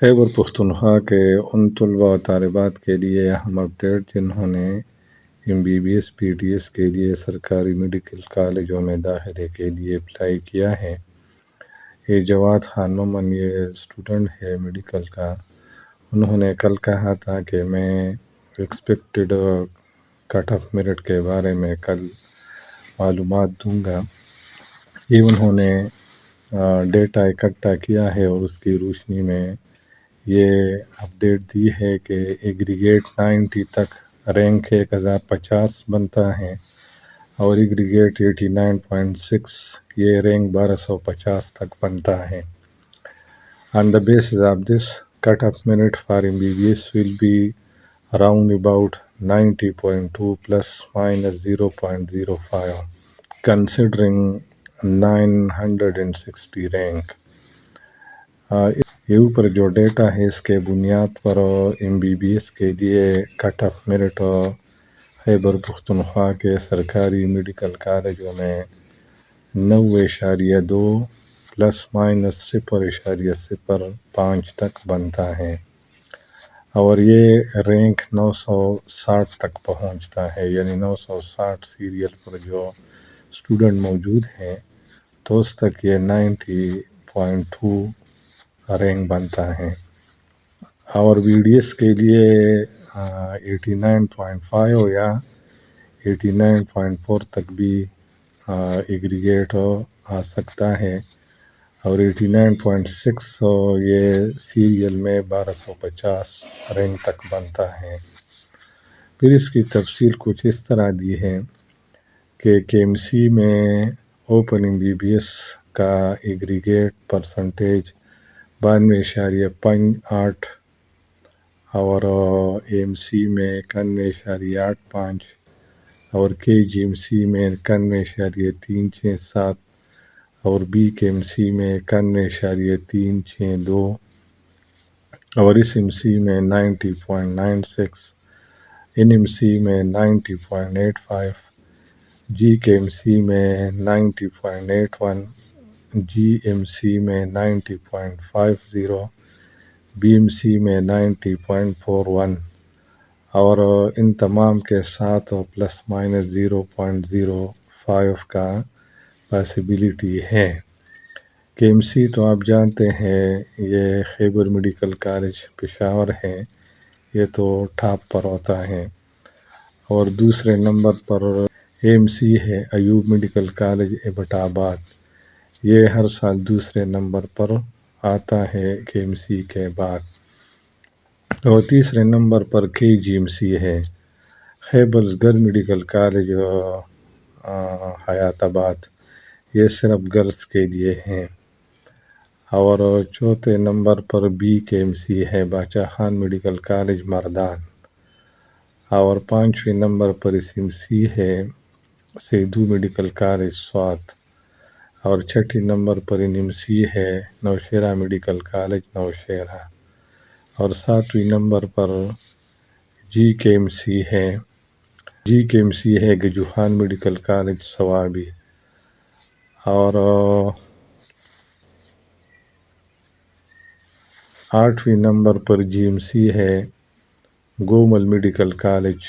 خیبر پختونخوا کے ان طلباء و طالبات کے لیے اہم اپڈیٹ جنہوں نے MBBS PTS کے لیے سرکاری میڈیکل کالجوں میں داخلے کے لیے اپلائی کیا ہے۔ یہ جواد خان مومن یہ اسٹوڈنٹ ہے میڈیکل کا، انہوں نے کل کہا تھا کہ میں ایکسپیکٹڈ کٹ آف میرٹ کے بارے میں کل معلومات دوں گا۔ یہ انہوں نے ڈیٹا اکٹھا کیا ہے اور اس کی روشنی میں یہ اپڈیٹ دی ہے کہ ایگریگیٹ 90 تک رینک 1050 بنتا ہے اور ایگریگیٹ 89.6 یہ رینک 1250 تک بنتا ہے۔ On the basis of this, cut-off merit for MBBS will be around about 90.2 plus minus 0.05 considering 960 rank. یہ اوپر جو ڈیٹا ہے اس کے بنیاد پر MBBS کے لیے cut off merit Khyber Pakhtunkhwa کے سرکاری میڈیکل کالجوں میں 9.2 پلس مائنس 0.05 تک بنتا ہے اور یہ رینک 960 تک پہنچتا ہے، یعنی 960 سیریل پر جو اسٹوڈنٹ موجود ہیں تو اس تک یہ 90.2 رینک بنتا ہے اور BDS کے لیے 89.5 یا 89.4 تک بھی ایگریگیٹ آ سکتا ہے اور 89.6 یہ سیریل میں 1250 رینک تک بنتا ہے۔ پھر اس کی تفصیل کچھ اس طرح دی ہے کہ KMC میں اوپن MBBS کا ایگریگیٹ پرسنٹیج 92.58 اور AMC میں 91.85 اور KGMC میں 91.367 اور BKMC میں 91.362 اور SMC میں 90.96، NMC میں 90.85، GKMC میں 90.81، GMC میں 90.50، BMC میں 90.41 اور ان تمام کے ساتھ پلس مائنس 0.05 کا پاسبلٹی ہے۔ KMC تو آپ جانتے ہیں یہ خیبر میڈیکل کالج پشاور ہے، یہ تو ٹاپ پر ہوتا ہے اور دوسرے نمبر پر AMC ہے ایوب میڈیکل کالج ایبٹ آباد، یہ ہر سال دوسرے نمبر پر آتا ہے KMC کے بعد، اور تیسرے نمبر پر KGMC ہے۔ خیبر گرل میڈیکل کالج حیات آباد یہ صرف گرلز کے لیے ہیں اور چوتھے نمبر پر BKMC ہے باچا خان میڈیکل کالج مردان اور پانچویں نمبر پر SMC ہے سیدو میڈیکل کالج سوات اور چھٹی نمبر پر NMC ہے نوشہرہ میڈیکل کالج نوشہرہ اور ساتویں نمبر پر GKMC ہے گجوخان میڈیکل کالج سوابی اور آٹھویں نمبر پر GMC ہے Gomal medical college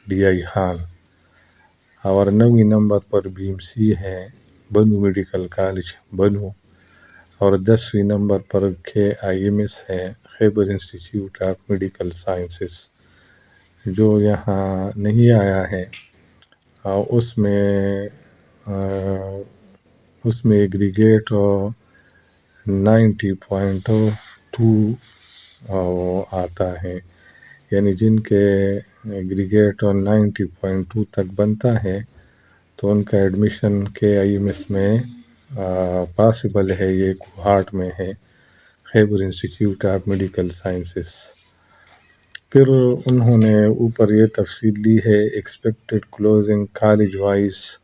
DI Khan اور 9ویں نمبر پر BMC ہے بنو میڈیکل کالج بنو اور 10ویں نمبر پر KIMS ہے خیبر انسٹیٹیوٹ آف میڈیکل سائنسز جو یہاں نہیں آیا ہے، اس میں ایگریگیٹ 90.2 آتا ہے، یعنی جن کے ایگریگیٹ 90.2 تک بنتا ہے تو ان کا ایڈمیشن KIMS میں پاسبل ہے، یہ کوہاٹ میں ہے خیبر انسٹیٹیوٹ آف میڈیکل سائنسز۔ پھر انہوں نے اوپر یہ تفصیل دی ہے expected closing college wise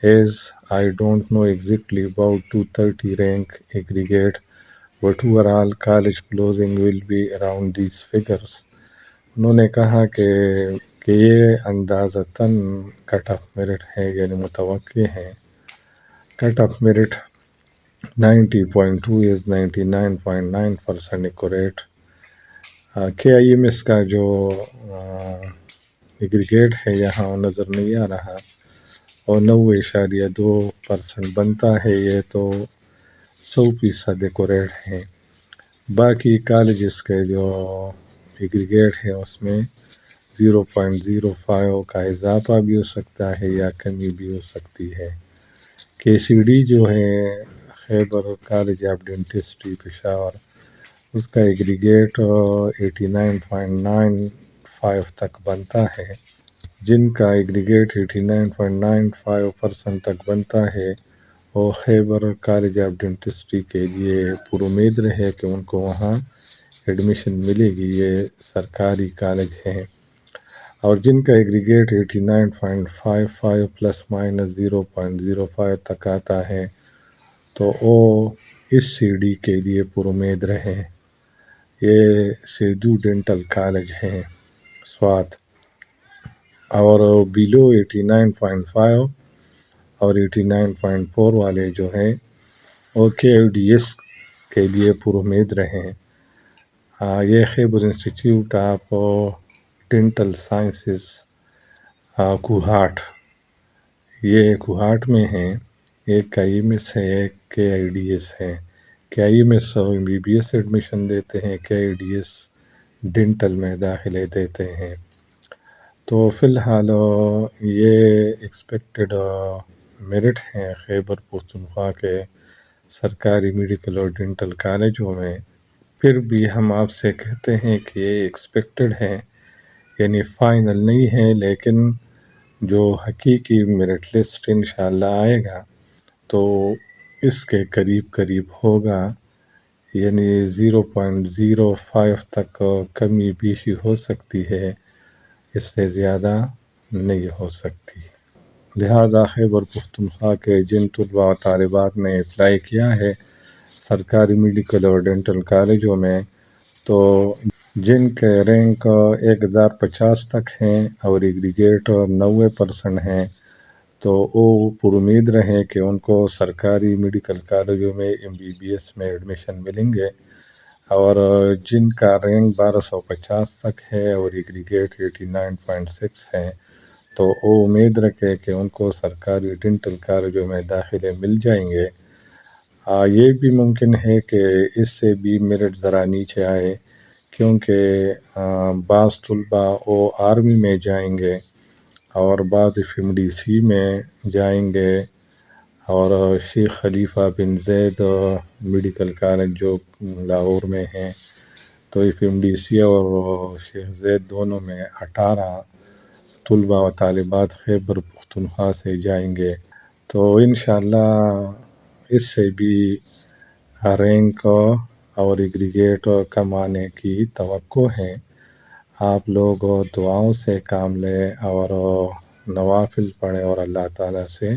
as I don't know exactly about 230 rank aggregate but overall college closing will be around these figures۔ انہوں نے کہا کہ یہ اندازتاً کٹ آف میرٹ ہے، یعنی متوقع ہے cut off merit 90.2 is 99.9% accurate KIMS کا جو ایگریگیٹ ہے یہاں وہ نظر نہیں آ رہا، اور 90.2% بنتا ہے، یہ تو 100% ایکوریٹ ہے۔ باقی کالجز کے جو ایگریگیٹ ہے اس میں 0.05 کا اضافہ بھی ہو سکتا ہے یا کمی بھی ہو سکتی ہے۔ KCD جو ہے خیبر کالج آف ڈینٹسٹری پشاور، اس کا ایگریگیٹ 89.95 تک بنتا ہے۔ جن کا ایگریگیٹ 89.95% تک بنتا ہے وہ خیبر کالج آف ڈینٹسٹری کے لیے پر امید رہے کہ ان کو وہاں ایڈمیشن ملے گی، یہ سرکاری کالج ہے۔ اور جن کا ایگریگیٹ 89.55 پلس مائنس 0.05 تک آتا ہے تو وہ اس CD کے لیے پر امید رہے۔ یہ سیدو ڈینٹل کالج ہے سوات، اور بیلو 89.5 اور 89.4 والے جو ہیں وہ KIDS کے لیے پر امید رہیں۔ یہ Khyber institute of dental sciences Kohat, یہ کوہاٹ میں ہیں۔ ایک KIMS ہے، ایک KIDS ہے۔ KIMS MBBS ایڈمیشن دیتے ہیں، KIDS ڈینٹل میں داخلے دیتے ہیں۔ تو فی الحال یہ ایکسپیکٹڈ میرٹ ہیں خیبر پختونخوا کے سرکاری میڈیکل اور ڈینٹل کالجوں میں۔ پھر بھی ہم آپ سے کہتے ہیں کہ یہ ایکسپیکٹڈ ہیں، یعنی فائنل نہیں ہے، لیکن جو حقیقی میرٹ لسٹ انشاءاللہ آئے گا تو اس کے قریب قریب ہوگا، یعنی 0.05 تک کمی بیشی ہو سکتی ہے، اس سے زیادہ نہیں ہو سکتی۔ لہٰذا خیبر پختونخوا کے جن طلباء و طالبات نے اپلائی کیا ہے سرکاری میڈیکل اور ڈینٹل کالجوں میں، تو جن کے رینک 1050 تک ہیں اور ایگریگیٹ 90% ہیں، تو وہ پر امید رہیں کہ ان کو سرکاری میڈیکل کالجوں میں MBBS میں ایڈمیشن ملیں گے، اور جن کا رینک 1250 تک ہے اور ایگریگیٹ 89.6 ہے تو وہ امید رکھے کہ ان کو سرکاری ڈینٹل کالجوں میں داخلے مل جائیں گے۔ یہ بھی ممکن ہے کہ اس سے بھی میرٹ ذرا نیچے آئے، کیونکہ بعض طلباء وہ آرمی میں جائیں گے اور بعض FMDC میں جائیں گے، اور شیخ خلیفہ بن زید میڈیکل کالج جو لاہور میں ہیں، تو FMDC اور شیخ زید دونوں میں 18 طلباء و طالبات خیبر پختونخوا سے جائیں گے۔ تو انشاءاللہ اس سے بھی رینک اور ایگریگیٹ کم آنے کی توقع ہے۔ آپ لوگ دعاؤں سے کام لیں اور نوافل پڑھیں اور اللہ تعالیٰ سے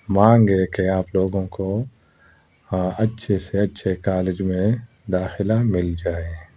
مانگے کہ آپ لوگوں کو اچھے سے اچھے کالج میں داخلہ مل جائے۔